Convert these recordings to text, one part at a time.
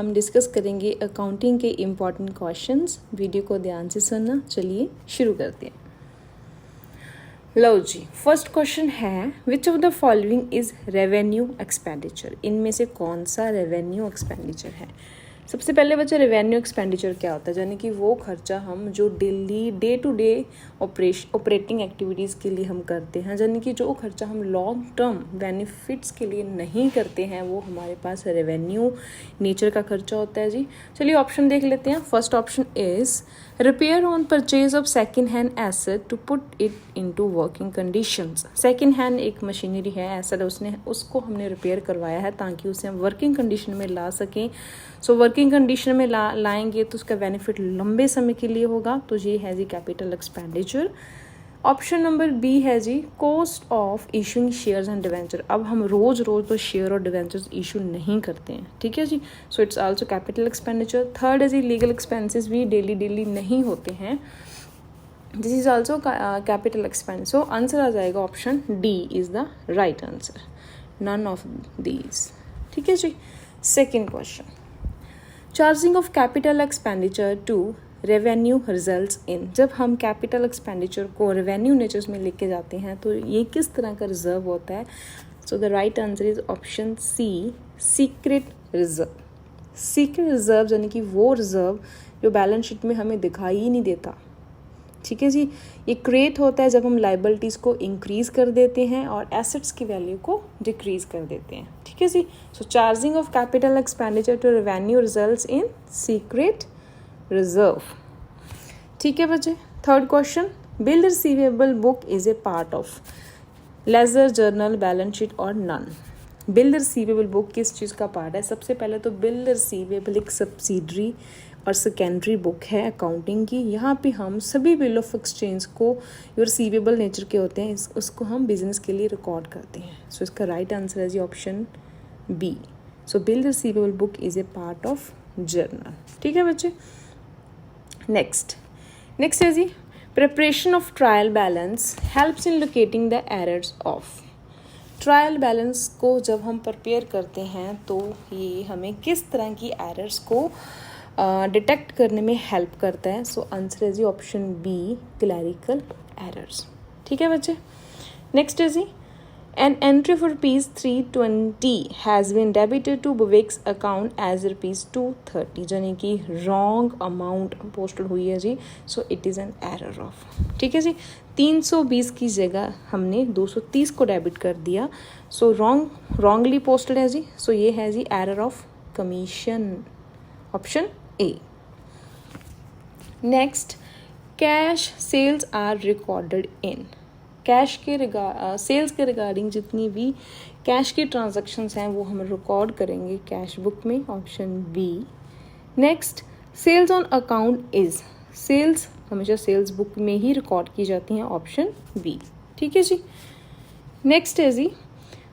हम डिस्कस करेंगे अकाउंटिंग के इम्पॉर्टेंट क्वेश्चंस। वीडियो को ध्यान से सुनना। चलिए शुरू करते हैं। लो जी, फर्स्ट क्वेश्चन है विच of the following is revenue expenditure. इनमें से कौन सा रेवेन्यू एक्सपेंडिचर है? सबसे पहले बच्चे रेवेन्यू एक्सपेंडिचर क्या होता है, यानी कि वो खर्चा हम जो daily day to day operating activities के लिए हम करते हैं, यानी कि जो खर्चा हम लॉन्ग टर्म बेनिफिट्स के लिए नहीं करते हैं वो हमारे पास रेवेन्यू नेचर का खर्चा होता है जी। चलिए ऑप्शन देख लेते हैं। First option is repair on purchase of second hand asset to put it into working conditions. Second hand एक मशीनरी है, एसेट उसको हमने रिपेयर करवाया है ताकि उसे हम वर्किंग कंडीशन में ला सकें। सो वर्किंग कंडीशन में लाएंगे तो उसका बेनिफिट लंबे समय के लिए होगा, तो ये है जी capital expenditure. Option number B है जी cost of issuing shares and debenture. अब हम रोज तो शेयर और डिवेंचर्स इशू नहीं करते हैं, ठीक है जी। So it's also capital expenditure. Third है जी लीगल एक्सपेंसेस भी डेली नहीं होते हैं, this is also capital expense. So answer आ जाएगा option D is the right answer, none of these, ठीक है जी। Second question, charging of capital expenditure to revenue results in. जब हम कैपिटल एक्सपेंडिचर को रेवेन्यू नेचर्स में लेके जाते हैं तो ये किस तरह का रिजर्व होता है? So the right answer is option C secret reserve. Secret reserve यानी कि वो रिजर्व जो बैलेंस शीट में हमें दिखाई ही नहीं देता, ठीक है जी। ये क्रिएट होता है जब हम लाइबिलिटीज़ को इंक्रीज कर देते हैं और एसेट्स की वैल्यू को डिक्रीज कर देते हैं, ठीक है जी। So charging of capital expenditure to revenue results in secret reserve, ठीक है बच्चे। Third question, bill receivable book is a part of ledger journal balance sheet और नन। बिल रिसीवेबल बुक किस चीज़ का पार्ट है? सबसे पहले तो बिल रिसीवेबल एक सब्सिडरी और सेकेंडरी बुक है अकाउंटिंग की। यहाँ पे हम सभी बिल ऑफ एक्सचेंज को जो रिसीवेबल नेचर के होते हैं उसको हम बिजनेस के लिए रिकॉर्ड करते हैं। सो इसका राइट आंसर है जी option B. So bill receivable book is a part of journal, ठीक है बच्चे। नेक्स्ट है जी preparation of trial balance helps in locating the errors of. Trial balance को जब हम प्रिपेयर करते हैं तो ये हमें किस तरह की एरर्स को डिटेक्ट करने में हेल्प करता है? सो आंसर है जी ऑप्शन बी क्लैरिकल एरर्स, ठीक है बच्चे। नेक्स्ट है जी an entry for ₹320 has been debited to Vivek's account as ₹230, यानी कि रॉन्ग अमाउंट पोस्टेड हुई है जी। So it is an error of, ठीक है जी। 320 की जगह हमने 230 को डेबिट कर दिया, सो रॉन्गली पोस्टेड है जी। सो ये है जी error of commission, option A. Next, cash sales are recorded in. Cash के सेल्स के रिगार्डिंग जितनी भी कैश की ट्रांजैक्शंस हैं वो हम रिकॉर्ड करेंगे कैश बुक में, option B. Next, sales on account is. Sales हमेशा सेल्स बुक में ही रिकॉर्ड की जाती हैं, ऑप्शन बी, ठीक है जी। नेक्स्ट है जी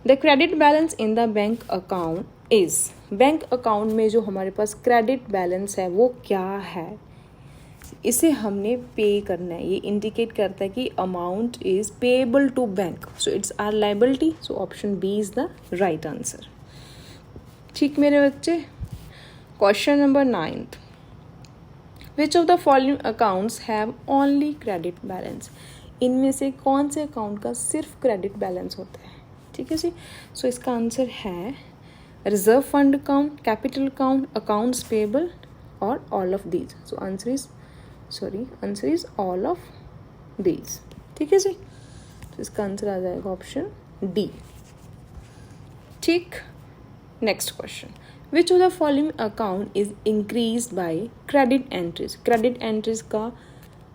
the credit balance in the bank account is. Bank account में जो हमारे पास क्रेडिट बैलेंस है वो क्या है? इसे हमने पे करना है। ये इंडिकेट करता है कि amount is payable to bank, so it's our liability. So option B is the right answer, ठीक मेरे बच्चे। Question number 9, which of the following accounts have only credit balance. इनमें से कौन से अकाउंट का सिर्फ क्रेडिट बैलेंस होता है, ठीक है जी। सो इसका आंसर है reserve fund account, capital account, accounts payable और all of these. So answer is all of these, ठीक है जी। तो इसका आंसर आ जाएगा ऑप्शन डी, ठीक। Next question, which of the following account is increase by credit entries. Credit entries का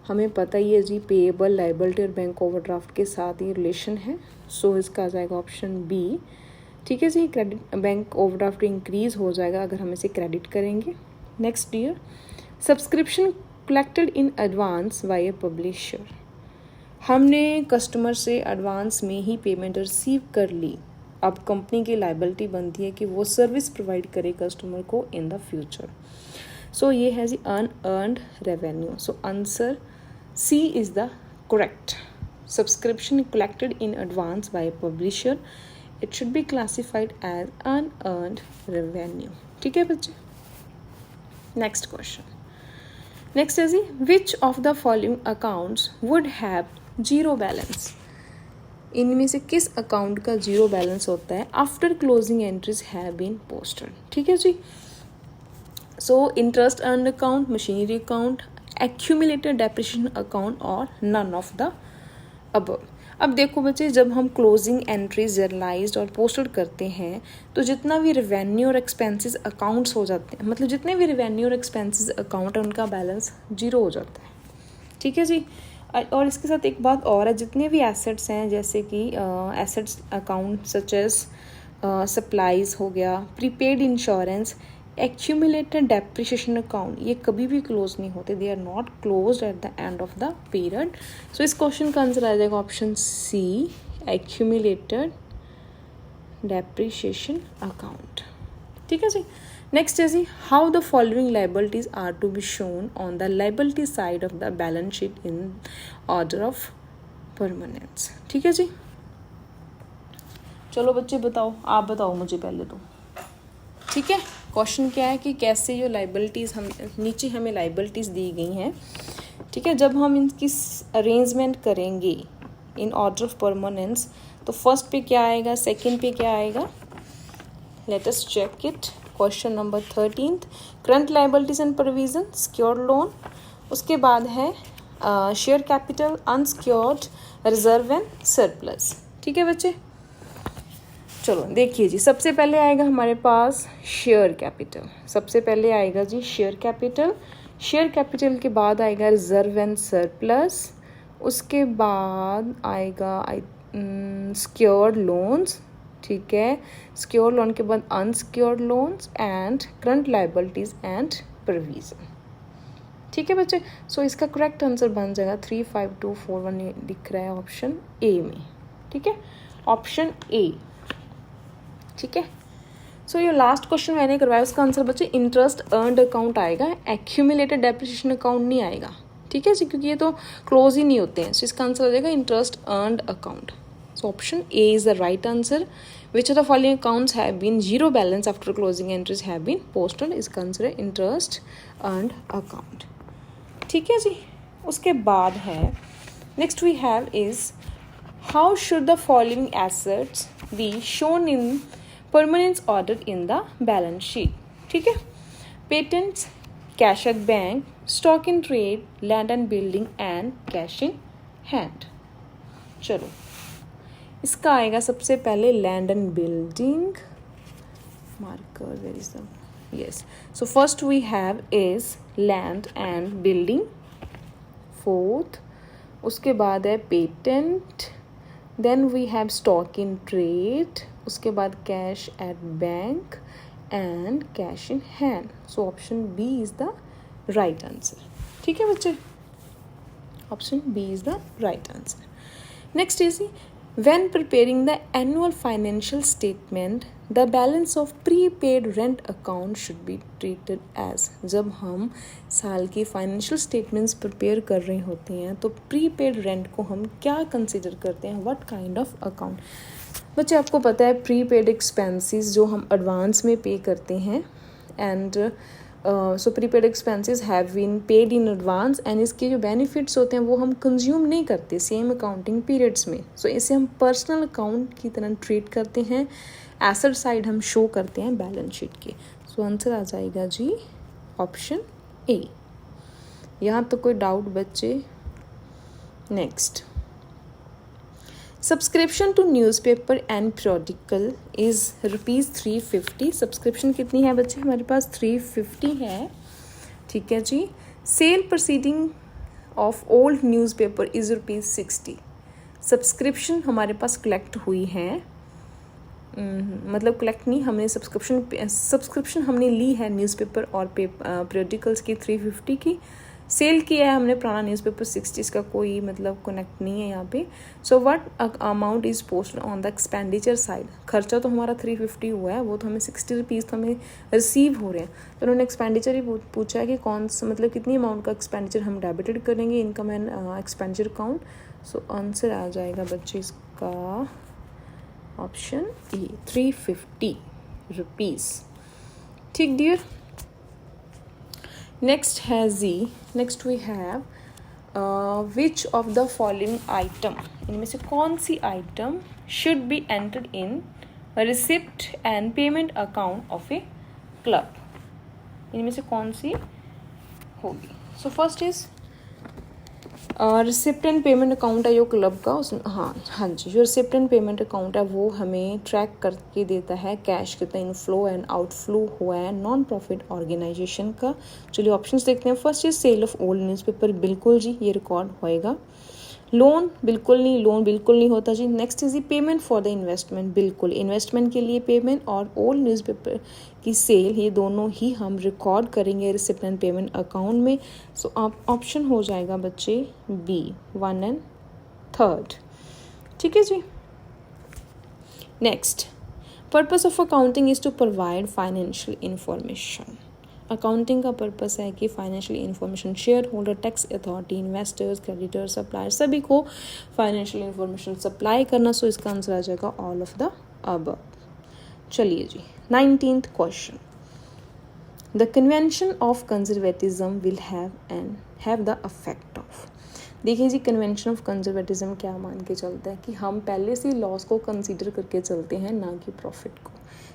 हमें पता ही है जी, पेएबल, लायबिलिटी और बैंक ओवरड्राफ्ट के साथ ही रिलेशन है। सो इसका आ जाएगा ऑप्शन बी, ठीक है जी। क्रेडिट बैंक ओवरड्राफ्ट इंक्रीज हो जाएगा अगर हम इसे क्रेडिट करेंगे। Next dear, subscription collected in advance by a publisher. हमने कस्टमर से एडवांस में ही पेमेंट रिसीव कर ली, अब कंपनी की लायबिलिटी बनती है कि वो सर्विस प्रोवाइड करे कस्टमर को इन द फ्यूचर। सो ये है जी unearned revenue. So answer C is the correct. Subscription collected in advance by a publisher, it should be classified as unearned revenue, ठीक है बच्चे। Next question, next is which of the following accounts would have zero balance, इनमें से किस account का zero balance होता है after closing entries have been posted. ठीक है जी, so interest earn account, machinery account, accumulated depreciation account और नन ऑफ द अबव। अब देखो बच्चे, जब हम क्लोजिंग एंट्रीज जर्नलाइज्ड और पोस्टेड करते हैं तो जितना भी रेवेन्यू और एक्सपेंसेस अकाउंट्स हो जाते हैं, मतलब जितने भी रेवेन्यू और एक्सपेंसेस अकाउंट है उनका बैलेंस जीरो हो जाता है। ठीक है जी, और इसके साथ एक बात और है, जितने भी एसेट्स हैं जैसे कि assets account such as supplies हो गया, prepaid insurance, accumulated depreciation account, ये कभी भी क्लोज नहीं होते, they are not close at the end of the period. So इस क्वेश्चन का आंसर आ जाएगा option C, accumulated depreciation account. ठीक है जी, नेक्स्ट है जी, how the following liabilities are to be shown on the liability side of the balance sheet in order of permanence. ठीक है जी, चलो बच्चे बताओ, आप बताओ मुझे पहले तो। ठीक है, क्वेश्चन क्या है कि कैसे ये लाइबिलिटीज़ हम नीचे हमें लाइबिलिटीज़ दी गई हैं। ठीक है, जब हम इनकी अरेंजमेंट करेंगे इन ऑर्डर ऑफ परमानेंस तो फर्स्ट पे क्या आएगा, सेकंड पे क्या आएगा, let us check it. Question number 13, current liabilities and provision, secured loan, उसके बाद है share capital, unsecured, reserve and surplus. ठीक है बच्चे, चलो देखिए जी, सबसे पहले आएगा हमारे पास शेयर कैपिटल, सबसे पहले आएगा जी शेयर कैपिटल, शेयर कैपिटल के बाद आएगा रिजर्व एंड सरप्लस, उसके बाद आएगा सिक्योर्ड लोन्स। ठीक है, सिक्योर्ड लोन के बाद unsecured loans and current liabilities and provision. ठीक है बच्चे, सो इसका करेक्ट आंसर बन जाएगा 35241, दिख रहा है ऑप्शन ए में। ठीक है, ऑप्शन ए। ठीक है, सो ये लास्ट क्वेश्चन मैंने करवाया, उसका आंसर बच्चे इंटरेस्ट अर्नड अकाउंट आएगा, एक्यूमुलेटेड डेप्रिसिएशन अकाउंट नहीं आएगा। ठीक है जी, क्योंकि ये तो क्लोज ही नहीं होते हैं, सो इसका आंसर हो जाएगा interest earned account. So option A is the right answer. Which of the following accounts have been zero balance after closing entries have been posted, इसका आंसर है इंटरेस्ट अर्नड अकाउंट। ठीक है जी, उसके बाद है next we have is how should the following assets be shown in permanence order in the balance sheet. ठीक है, patents, cash at bank, stock in trade, land and building and cash in hand. चलो इसका आएगा सबसे पहले land and building, marker where is the, yes, so first we have is land and building, fourth, उसके बाद है patent, then we have stock in trade, उसके बाद cash at bank and cash in hand. So option B is the right answer. ठीक है बच्चे, option B is the right answer. Next is when preparing the annual financial statement the balance of prepaid rent account should be treated as, जब हम साल की financial statements prepare कर रहे होते हैं तो प्रीपेड रेंट को हम क्या कंसिडर करते हैं, व्हाट काइंड ऑफ अकाउंट। बच्चे आपको पता है प्रीपेड एक्सपेंसेस जो हम एडवांस में पे करते हैं, and so prepaid expenses have been paid in advance, and इसके जो बेनिफिट्स होते हैं वो हम कंज्यूम नहीं करते सेम अकाउंटिंग पीरियड्स में। सो इसे हम पर्सनल अकाउंट की तरह ट्रीट करते हैं, एसेट साइड हम शो करते हैं बैलेंस शीट के। सो आंसर आ जाएगा जी ऑप्शन ए। यहाँ तो कोई डाउट बच्चे? Next, subscription to newspaper and periodical is ₹350। Subscription कितनी है बच्चे हमारे पास? 350 है। ठीक है जी, sale proceeding of old newspaper is ₹60। Subscription हमारे पास कलेक्ट हुई है, मतलब कलेक्ट नहीं, हमने सब्सक्रिप्शन हमने ली है न्यूज़पेपर और पीरियोडिकल्स की 350 की, सेल किया है हमने पुराना न्यूज़पेपर 60, इसका कोई मतलब कनेक्ट नहीं है यहाँ पे। So what amount is posted on the expenditure side, खर्चा तो हमारा 350 हुआ है, वो तो हमें 60 रुपीज़ तो हमें रिसीव हो रहे हैं, तो उन्होंने एक्सपेंडिचर ही पूछा है कि कौन सा मतलब कितनी अमाउंट का एक्सपेंडिचर हम डेबिटेड करेंगे income and expenditure account. So answer आ जाएगा बच्चे इसका ऑप्शन ए, 350 रुपीज़। ठीक डियर, नेक्स्ट है जी, next we have which of the following item, इनमें से कौन सी item should be entered in receipt and payment account of a club, इनमें से कौन सी होगी। So first is receipt and payment account है जो क्लब का, उसमें हाँ जी, जो रिसिप्ट एंड पेमेंट अकाउंट है वो हमें ट्रैक करके देता है कैश कितना इनफ्लो एंड आउटफ्लो हुआ है नॉन प्रॉफिट ऑर्गेनाइजेशन का। चलिए ऑप्शंस देखते हैं। First is sale of old newspaper, बिल्कुल जी ये रिकॉर्ड होएगा। लोन बिल्कुल नहीं, लोन बिल्कुल नहीं होता जी। Next is the payment for the investment, बिल्कुल इन्वेस्टमेंट के लिए पेमेंट और ओल्ड न्यूज़पेपर की सेल, ये दोनों ही हम रिकॉर्ड करेंगे रिसिप्ट एंड पेमेंट अकाउंट में। सो आप ऑप्शन हो जाएगा बच्चे बी, 1 एंड 3। ठीक है जी। Next, purpose of accounting is to provide financial information. Accounting का पर्पस है कि financial information shareholder, tax authority, investors, creditor, supplier सभी को फाइनेंशियल इंफॉर्मेशन सप्लाई करना। सो इसका आंसर आ जाएगा ऑल ऑफ द अबव। चलिए जी, 19th question, the convention of conservatism will have the affect of. देखिए जी, कन्वेंशन ऑफ कंजर्वेटिज्म क्या मान के चलता है कि हम पहले से लॉस को कंसीडर करके चलते हैं, ना कि प्रॉफिट को।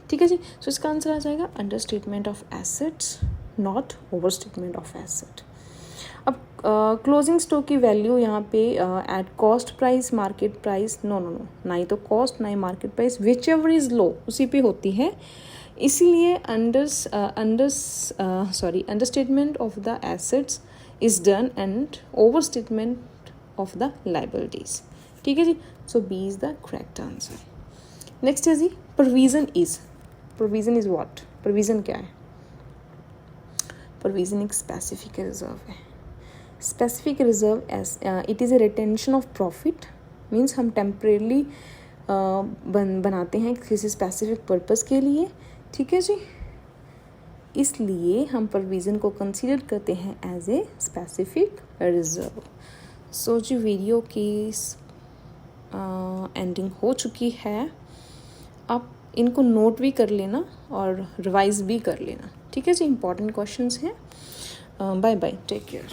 ठीक है जी। सो इसका आंसर आ जाएगा under statement of assets, not over statement of asset. अब क्लोजिंग स्टॉक की वैल्यू यहाँ पे at cost price, market price, no, ना ही तो कॉस्ट ना ही market price, whichever is low उसी पे होती है। इसीलिए under statement of the assets is done and over statement of the liabilities. ठीक है जी। So B is the correct answer. Next है जी, प्रोविजन इज व्हाट, प्रोविजन क्या है? प्रोविजन एक स्पेसिफिक रिजर्व है। Specific reserve as it is a retention of profit, means हम टेम्परेली बनाते हैं किसी स्पेसिफिक पर्पस के लिए। ठीक है जी, इसलिए हम प्रोविज़न को कंसीडर करते हैं as a specific reserve. So जी, वीडियो की एंडिंग हो चुकी है। आप इनको नोट भी कर लेना और रिवाइज भी कर लेना। ठीक है जी, इंपॉर्टेंट क्वेश्चंस हैं। Bye bye, take care.